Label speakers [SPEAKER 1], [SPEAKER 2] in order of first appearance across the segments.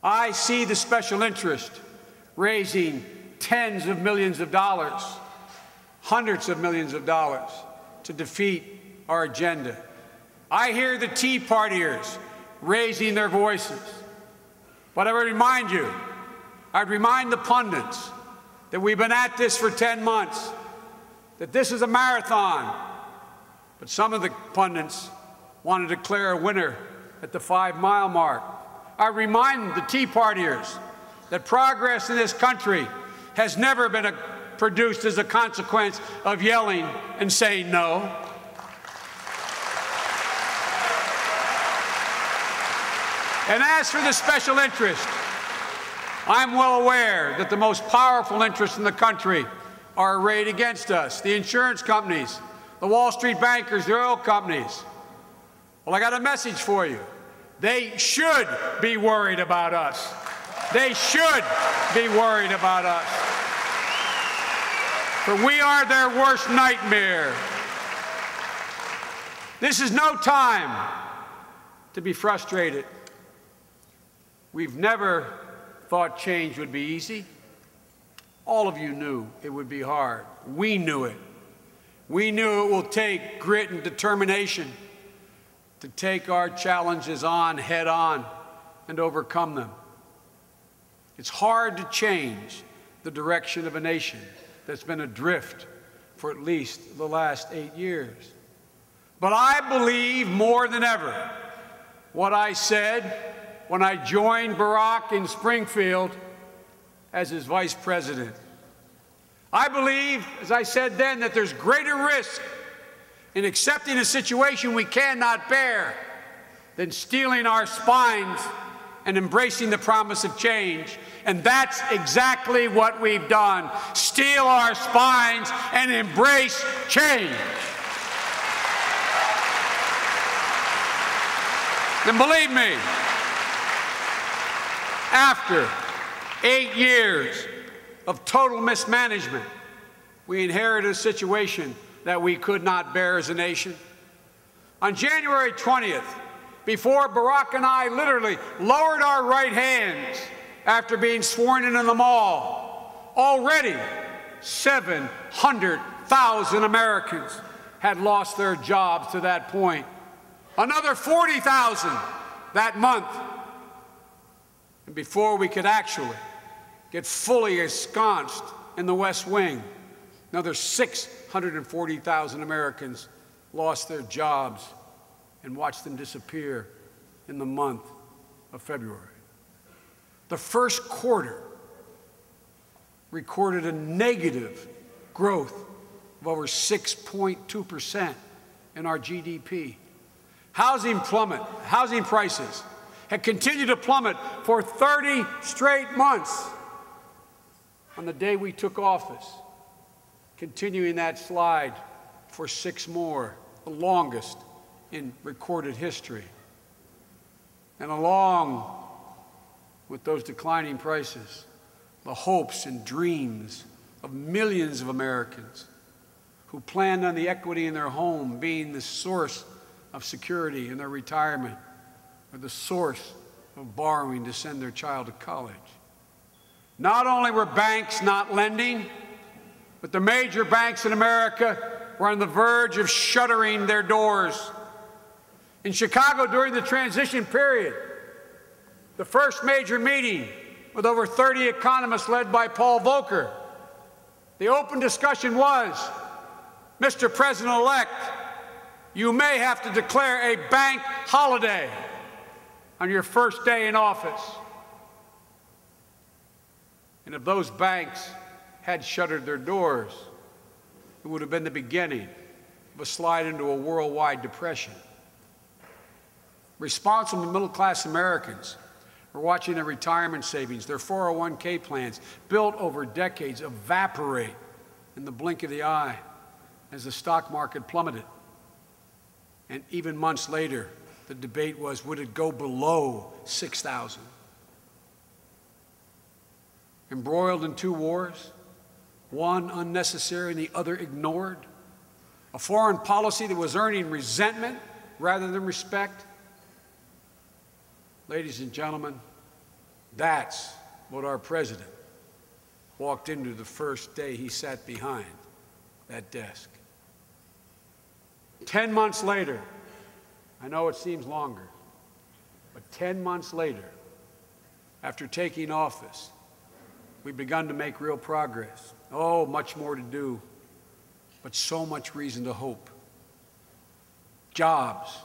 [SPEAKER 1] I see the special interest raising tens of millions of dollars, hundreds of millions of dollars to defeat our agenda. I hear the Tea Partiers raising their voices. But I would remind you, I'd remind the pundits that we've been at this for 10 months, that this is a marathon. But some of the pundits want to declare a winner at the 5-mile mark. I remind the Tea Partiers that progress in this country has never been produced as a consequence of yelling and saying no. And as for the special interest, I'm well aware that the most powerful interests in the country are arrayed against us: the insurance companies, the Wall Street bankers, the oil companies. Well, I got a message for you. They should be worried about us. They should be worried about us. For we are their worst nightmare. This is no time to be frustrated. We've never thought change would be easy. All of you knew it would be hard. We knew it. We knew it will take grit and determination to take our challenges on head on and overcome them. It's hard to change the direction of a nation that's been adrift for at least the last 8 years. But I believe more than ever what I said when I joined Barack in Springfield as his vice president. I believe, as I said then, that there's greater risk in accepting a situation we cannot bear than steeling our spines and embracing the promise of change. And that's exactly what we've done: steel our spines and embrace change. And believe me, after 8 years of total mismanagement, we inherited a situation that we could not bear as a nation. On January 20th, before Barack and I literally lowered our right hands after being sworn in the mall, already 700,000 Americans had lost their jobs to that point. Another 40,000 that month. And before we could actually get fully ensconced in the West Wing, another 640,000 Americans lost their jobs and watched them disappear in the month of February. The first quarter recorded a negative growth of over 6.2% in our GDP. Housing prices had continued to plummet for 30 straight months on the day we took office, continuing that slide for 6 more, the longest in recorded history. And along with those declining prices, the hopes and dreams of millions of Americans who planned on the equity in their home being the source of security in their retirement or the source of borrowing to send their child to college. Not only were banks not lending, but the major banks in America were on the verge of shuttering their doors. In Chicago, during the transition period, the first major meeting with over 30 economists led by Paul Volcker, the open discussion was, Mr. President-elect, you may have to declare a bank holiday on your first day in office. And if those banks had shuttered their doors, it would have been the beginning of a slide into a worldwide depression. Responsible middle-class Americans were watching their retirement savings, their 401k plans, built over decades, evaporate in the blink of the eye as the stock market plummeted. And even months later, the debate was, would it go below 6,000? Embroiled in 2 wars, one unnecessary and the other ignored, a foreign policy that was earning resentment rather than respect. Ladies and gentlemen, That's what our president walked into the first day he sat behind that desk. 10 months later, I know it seems longer, but 10 months later, after taking office, we've begun to make real progress. Oh, much more to do, but so much reason to hope. Jobs,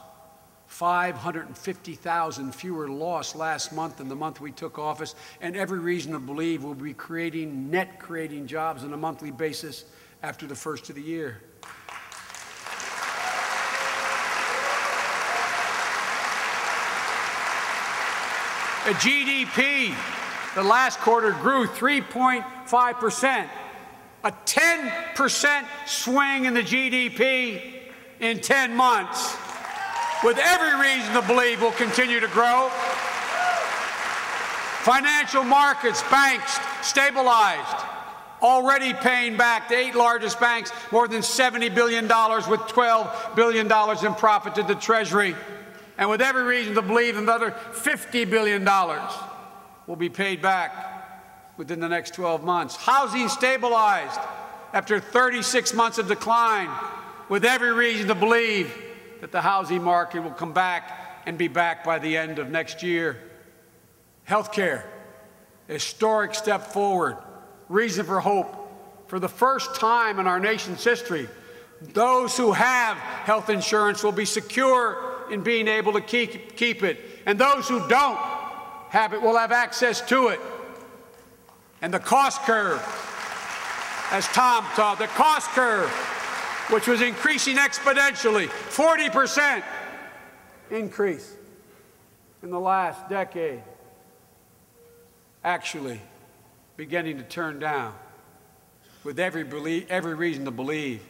[SPEAKER 1] 550,000 fewer lost last month than the month we took office, and every reason to believe we'll be creating jobs on a monthly basis after the first of the year. The GDP, the last quarter grew 3.5%, a 10% swing in the GDP in 10 months, with every reason to believe we'll continue to grow. Financial markets, banks stabilized, already paying back the 8 largest banks more than $70 billion with $12 billion in profit to the Treasury. And with every reason to believe another $50 billion will be paid back within the next 12 months. Housing stabilized after 36 months of decline, with every reason to believe that the housing market will come back and be back by the end of next year. Healthcare, a historic step forward, reason for hope. For the first time in our nation's history, those who have health insurance will be secure in being able to keep it. And those who don't have it will have access to it. And the cost curve, as Tom taught, the cost curve, which was increasing exponentially, 40% increase in the last decade, actually beginning to turn down, with every reason to believe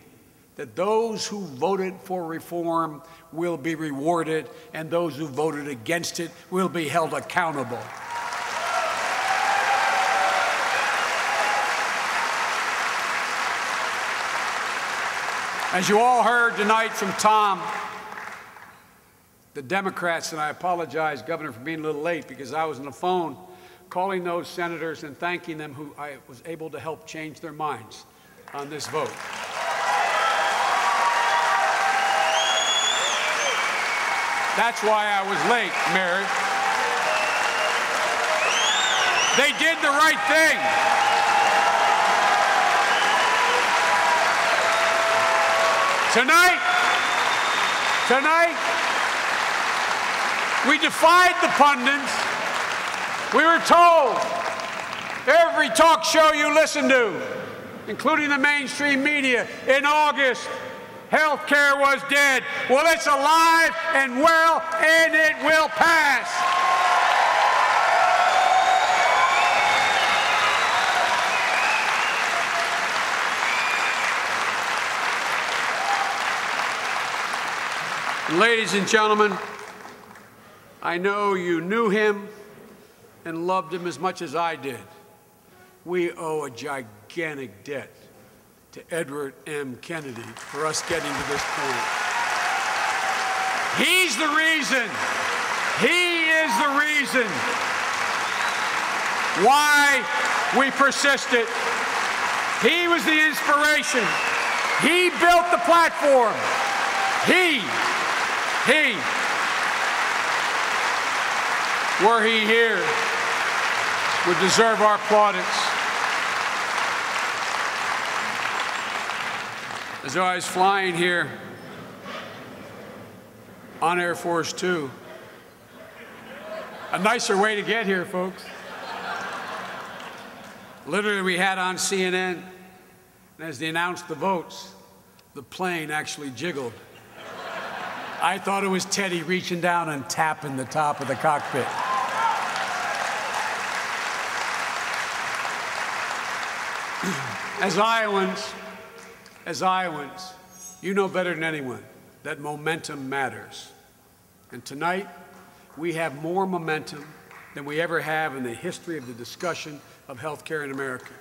[SPEAKER 1] that those who voted for reform will be rewarded, and those who voted against it will be held accountable. As you all heard tonight from Tom, the Democrats, and I apologize, Governor, for being a little late because I was on the phone calling those senators and thanking them who I was able to help change their minds on this vote. That's why I was late, Mary. They did the right thing. Tonight, we defied the pundits. We were told, every talk show you listen to, including the mainstream media, in August, health care was dead. Well, it's alive and well, and it will pass. Ladies and gentlemen, I know you knew him and loved him as much as I did. We owe a gigantic debt to Edward M. Kennedy for us getting to this point. He's the reason. He is the reason why we persisted. He was the inspiration. He built the platform. Were he here, would deserve our plaudits. As I was flying here on Air Force Two, a nicer way to get here, folks. Literally, we had on CNN, and as they announced the votes, the plane actually jiggled. I thought it was Teddy reaching down and tapping the top of the cockpit. As Iowans, you know better than anyone that momentum matters. And tonight, we have more momentum than we ever have in the history of the discussion of health care in America.